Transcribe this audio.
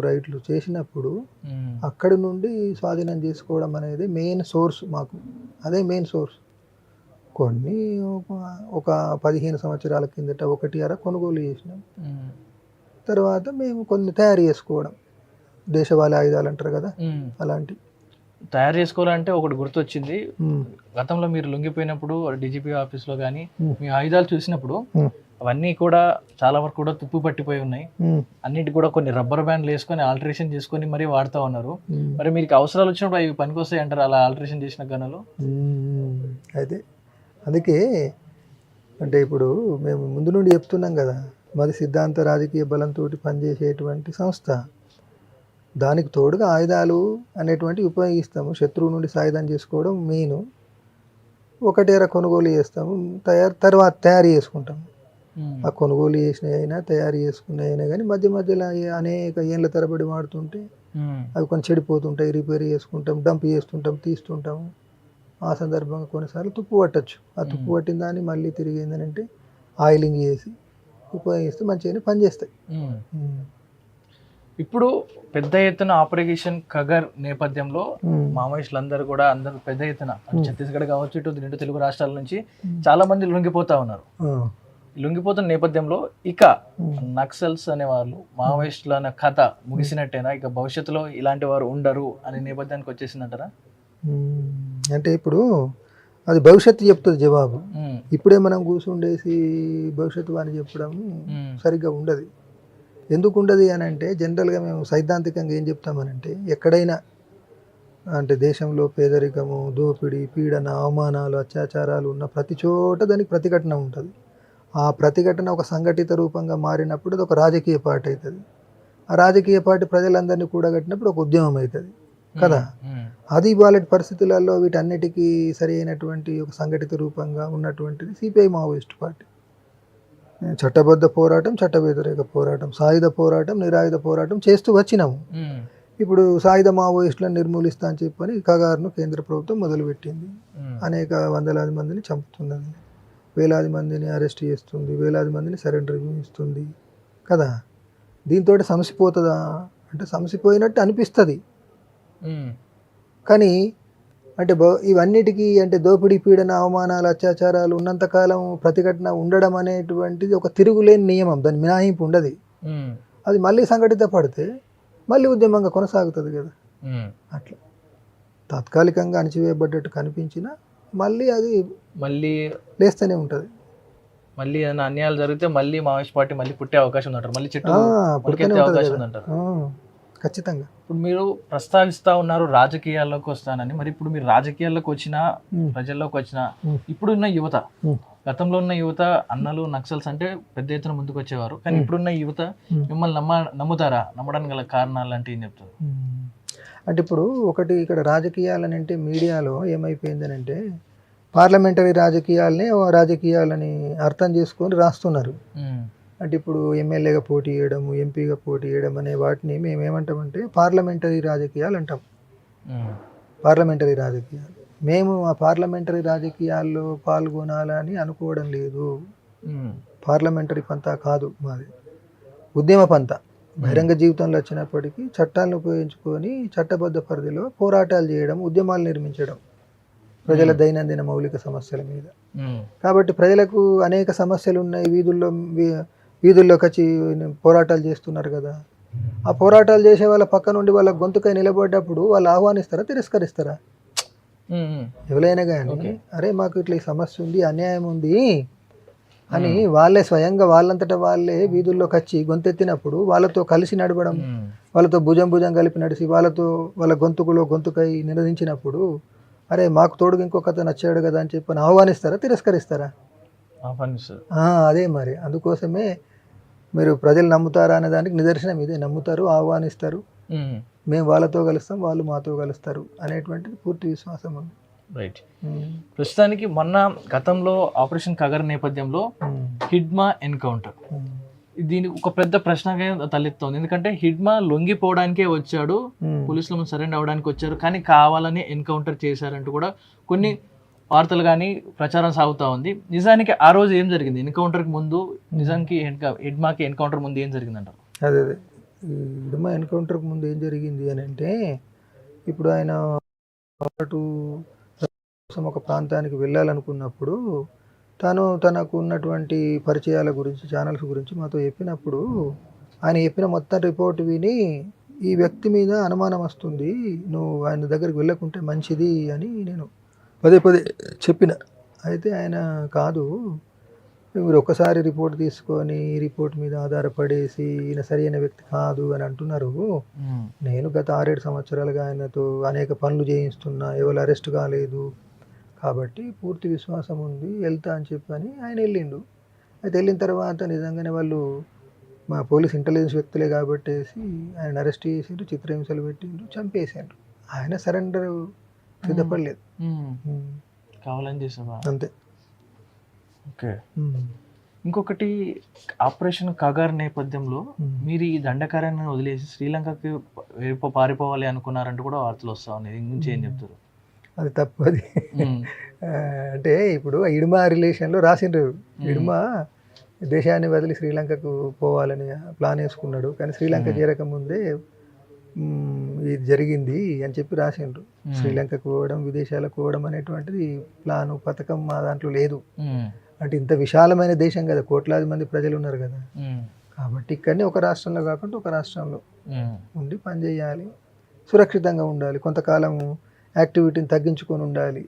రైట్లు చేసినప్పుడు అక్కడి నుండి స్వాధీనం చేసుకోవడం అనేది మెయిన్ సోర్స్ మాకు. అదే మెయిన్ సోర్స్. కొన్ని ఒక 15 సంవత్సరాల కిందట 1 కొనుగోలు చేసినాం. తర్వాత మేము కొన్ని తయారు చేసుకోవడం, దేశవాళీ ఆయుధాలు అంటారు కదా, అలాంటి తయారు చేసుకోవాలంటే ఒకటి గుర్తొచ్చింది. గతంలో మీరు లొంగిపోయినప్పుడు డీజీపీ ఆఫీస్లో కానీ మీ ఆయుధాలు చూసినప్పుడు అవన్నీ కూడా చాలా వరకు కూడా తుప్పు పట్టిపోయి ఉన్నాయి. అన్నిటి కూడా కొన్ని రబ్బర్ బ్యాండ్లు వేసుకొని ఆల్టరేషన్ చేసుకొని మరీ వాడుతూ ఉన్నారు. మరి మీకు అవసరాలు వచ్చినప్పుడు అవి పనికొస్తాయి అంటారు అలా ఆల్టరేషన్ చేసిన గనులు? అయితే అందుకే అంటే ఇప్పుడు మేము ముందు నుండి చెప్తున్నాం కదా, మాది సిద్ధాంత రాజకీయ బలంతో పనిచేసేటువంటి సంస్థ. దానికి తోడుగా ఆయుధాలు అనేటువంటివి ఉపయోగిస్తాము. శత్రువు నుండి సాయుధం చేసుకోవడం మెయిన్. 1 కొనుగోలు చేస్తాము, తర్వాత తయారు చేసుకుంటాము. ఆ కొనుగోలు చేసినవి అయినా తయారు చేసుకున్నవి అయినా కానీ మధ్యలో అనేక ఏళ్ళ తరబడి వాడుతుంటే అవి కొన్ని చెడిపోతుంటాయి, రిపేర్ చేసుకుంటాం, డంప్ చేస్తుంటాం, తీస్తుంటాము. ఆ సందర్భంగా కొన్నిసార్లు తుప్పు పట్టచ్చు. ఆ తుప్పు పట్టిన దాన్ని మళ్ళీ తిరిగి ఏంటంటే ఆయిలింగ్ చేసి ఉపయోగిస్తే మంచిగానే పనిచేస్తాయి. ఇప్పుడు పెద్ద ఎత్తున ఆపరేషన్ కగర్ నేపథ్యంలో మావోయిస్టులందరూ కూడా అందరూ పెద్ద ఎత్తున ఛత్తీస్గఢ్ కావచ్చు, ఇటు 2 తెలుగు రాష్ట్రాల నుంచి చాలా మంది లొంగిపోతా ఉన్నారు. లొంగిపోతున్న నేపథ్యంలో ఇక నక్సల్స్ అనే వాళ్ళు మావోయిస్టుల అనే కథ ముగిసినట్టేనా? ఇక భవిష్యత్తులో ఇలాంటి వారు ఉండరు అనే నేపథ్యానికి వచ్చేసిందంటారా? అంటే ఇప్పుడు అది భవిష్యత్తు చెప్తుంది జవాబు. ఇప్పుడే మనం కూర్చుండేసి భవిష్యత్తు అని చెప్పడం సరిగ్గా ఉండదు. ఎందుకు ఉండదు అని అంటే, జనరల్గా మేము సైద్ధాంతికంగా ఏం చెప్తామనంటే, ఎక్కడైనా అంటే దేశంలో పేదరికము, దోపిడీ, పీడన, అవమానాలు, అత్యాచారాలు ఉన్న ప్రతి చోట దానికి ప్రతిఘటన ఉంటుంది. ఆ ప్రతిఘటన ఒక సంఘటిత రూపంగా మారినప్పుడు అది ఒక రాజకీయ పార్టీ అవుతుంది. ఆ రాజకీయ పార్టీ ప్రజలందరినీ కూడగట్టినప్పుడు ఒక ఉద్యమం అవుతుంది కదా. అది వాళ్ళ పరిస్థితులలో వీటన్నిటికీ సరి అయినటువంటి ఒక సంఘటిత రూపంగా ఉన్నటువంటిది సిపిఐ మావోయిస్ట్ పార్టీ. చట్టబద్ధ పోరాటం, చట్ట వ్యతిరేక పోరాటం, సాయుధ పోరాటం, నిరాయుధ పోరాటం చేస్తూ వచ్చినాము. ఇప్పుడు సాయుధ మావోయిస్టులను నిర్మూలిస్తా అని చెప్పని కగారును కేంద్ర ప్రభుత్వం మొదలుపెట్టింది. అనేక వందలాది మందిని చంపుతున్నది, వేలాది మందిని అరెస్ట్ చేస్తుంది, వేలాది మందిని సరెండర్ ఇస్తుంది కదా. దీంతో సమసిపోతుందా అంటే సమసిపోయినట్టు అనిపిస్తుంది. కానీ అంటే ఇవన్నిటికీ అంటే దోపిడీ, పీడన, అవమానాలు, అత్యాచారాలు ఉన్నంతకాలం ప్రతిఘటన ఉండడం అనేటువంటిది ఒక తిరుగులేని నియమం. దాని మినహాయింపు ఉండదు. అది మళ్ళీ సంఘటిత పడితే మళ్ళీ ఉద్యమంగా కొనసాగుతుంది కదా. అట్లా తాత్కాలికంగా అణచివేయబడ్డట్టు కనిపించినా మళ్ళీ అది మళ్ళీ లేస్తూనే ఉంటుంది. మళ్ళీ ఏదైనా అన్యాయాలు జరిగితే మళ్ళీ మావోయిస్ట్ పార్టీ మళ్ళీ పుట్టే అవకాశం ఉందంటారు, మళ్ళీ చెట్టు అవకాశం ఉందంటారు. ఖచ్చితంగా. ఇప్పుడు మీరు ప్రస్తావిస్తూ ఉన్నారు రాజకీయాల్లోకి వస్తానని. మరి ఇప్పుడు మీరు రాజకీయాల్లోకి వచ్చినా, ప్రజల్లోకి వచ్చినా, ఇప్పుడున్న యువత, గతంలో ఉన్న యువత అన్నలు నక్సల్స్ అంటే పెద్ద ఎత్తున ముందుకు వచ్చేవారు. కానీ ఇప్పుడున్న యువత మిమ్మల్ని నమ్ముతారా? నమ్మడానికి గల కారణాలు అంటే ఏం చెప్తారు? అంటే ఇప్పుడు ఒకటి ఇక్కడ రాజకీయాలని అంటే మీడియాలో ఏమైపోయిందని అంటే పార్లమెంటరీ రాజకీయాలని అర్థం చేసుకొని రాస్తున్నారు. అంటే ఇప్పుడు ఎమ్మెల్యేగా పోటీ చేయడం, ఎంపీగా పోటీ చేయడం అనే వాటిని మేము ఏమంటామంటే పార్లమెంటరీ రాజకీయాలు అంటాం. పార్లమెంటరీ రాజకీయాలు మేము ఆ పార్లమెంటరీ రాజకీయాల్లో పాల్గొనాలని అనుకోవడం లేదు. పార్లమెంటరీ పంతా కాదు మాది, ఉద్యమ పంతా. బహిరంగ జీవితంలో వచ్చినప్పటికీ చట్టాలను ఉపయోగించుకొని చట్టబద్ధ పరిధిలో పోరాటాలు చేయడం, ఉద్యమాలు నిర్మించడం ప్రజల దైనందిన మౌలిక సమస్యల మీద. కాబట్టి ప్రజలకు అనేక సమస్యలు ఉన్నాయి, వీధుల్లోకి వచ్చి పోరాటాలు చేస్తున్నారు కదా. ఆ పోరాటాలు చేసే వాళ్ళ పక్క నుండి వాళ్ళ గొంతుకై నిలబడ్డప్పుడు వాళ్ళు ఆహ్వానిస్తారా, తిరస్కరిస్తారా? ఎవరైనా కానీ అరే మాకు ఇట్లా ఈ సమస్య ఉంది, అన్యాయం ఉంది అని వాళ్ళే స్వయంగా వాళ్ళంతటా వాళ్ళే వీధుల్లోకి వచ్చి గొంతెత్తినప్పుడు వాళ్ళతో కలిసి నడవడం, వాళ్ళతో భుజం కలిపి నడిచి వాళ్ళ గొంతుకై నినదించినప్పుడు అరే మాకు తోడుగా ఇంకొకత నచ్చాడు కదా అని చెప్పని ఆహ్వానిస్తారా, తిరస్కరిస్తారా? అదే మరి. అందుకోసమే మీరు ప్రజలు నమ్ముతారా అనే దానికి నిదర్శనం ఇదే. నమ్ముతారు, ఆహ్వానిస్తారు, మేము వాళ్ళతో కలుస్తాం, వాళ్ళు మాతో కలుస్తారు అనేటువంటిది పూర్తి విశ్వాసం ఉంది. రైట్. ప్రస్తుతానికి మొన్న గతంలో ఆపరేషన్ కగర్ నేపథ్యంలో హిడ్మా ఎన్కౌంటర్, దీనికి ఒక పెద్ద ప్రశ్నగా తలెత్తుంది. ఎందుకంటే హిడ్మా లొంగిపోవడానికే వచ్చాడు, పోలీసులు సరెండర్ అవడానికి వచ్చారు, కానీ కావాలని ఎన్కౌంటర్ చేశారంటూ కూడా కొన్ని వార్తలు కానీ ప్రచారం సాగుతూ ఉంది. నిజానికి ఆ రోజు ఏం జరిగింది? ఎన్కౌంటర్కి ముందు నిజానికి హిడ్మాకి ఎన్కౌంటర్ ముందు ఏం జరిగిందంటారు? అదే ఈ ఇడుమ ఎన్కౌంటర్కి ముందు ఏం జరిగింది అని అంటే, ఇప్పుడు ఆయన అటు కోసం ఒక ప్రాంతానికి వెళ్ళాలనుకున్నప్పుడు తనకు ఉన్నటువంటి పరిచయాల గురించి ఛానల్స్ గురించి మాతో చెప్పినప్పుడు ఆయన చెప్పిన మొత్తం రిపోర్ట్ విని ఈ వ్యక్తి మీద అనుమానం వస్తుంది, నువ్వు ఆయన దగ్గరికి వెళ్ళకుంటే మంచిది అని నేను పదే పదే చెప్పిన. అయితే ఆయన కాదు, మీరు ఒక్కసారి రిపోర్ట్ తీసుకొని ఈ రిపోర్ట్ మీద ఆధారపడేసి ఈయన సరైన వ్యక్తి కాదు అని అంటున్నారు. నేను గత 6-7 సంవత్సరాలుగా ఆయనతో అనేక పనులు చేయిస్తున్నా, ఎవరు అరెస్ట్ కాలేదు, కాబట్టి పూర్తి విశ్వాసం ఉంది, వెళ్తా అని చెప్పని ఆయన వెళ్ళిండు. అయితే వెళ్ళిన తర్వాత నిజంగానే వాళ్ళు మా పోలీస్ ఇంటెలిజెన్స్ వ్యక్తులే కాబట్టేసి ఆయన అరెస్ట్ చేసిండ్రు, చిత్రహింసలు పెట్టిండ్రు, చంపేసిండ్రు. ఆయన సరెండర్ సిద్ధపడలేదు. కావాలని చేసావా? అంతే. ఓకే. ఇంకొకటి, ఆపరేషన్ కగర్ నేపథ్యంలో మీరు ఈ దండకార్యాన్ని వదిలేసి శ్రీలంకకి పారిపోవాలి అనుకున్నారంటూ కూడా వార్తలు వస్తా ఉన్నాయి. దీని గురించి ఏం చెప్తారు? అది తప్పది. అంటే ఇప్పుడు ఇడుమ రిలేషన్లో రాసిండ్రు, ఇడుమ దేశాన్ని వదిలి శ్రీలంకకు పోవాలని ప్లాన్ వేసుకున్నాడు, కానీ శ్రీలంక చేరకముందే ఇది జరిగింది అని చెప్పి రాసిండ్రు. శ్రీలంకకు పోవడం, విదేశాలకు పోవడం అనేటువంటిది ప్లాను, పథకం మా దాంట్లో లేదు. అంటే ఇంత విశాలమైన దేశం కదా, కోట్లాది మంది ప్రజలు ఉన్నారు కదా, కాబట్టి ఇక్కడనే ఒక రాష్ట్రంలో కాకుండా ఒక రాష్ట్రంలో ఉండి పనిచేయాలి, సురక్షితంగా ఉండాలి, కొంతకాలం యాక్టివిటీని తగ్గించుకొని ఉండాలి.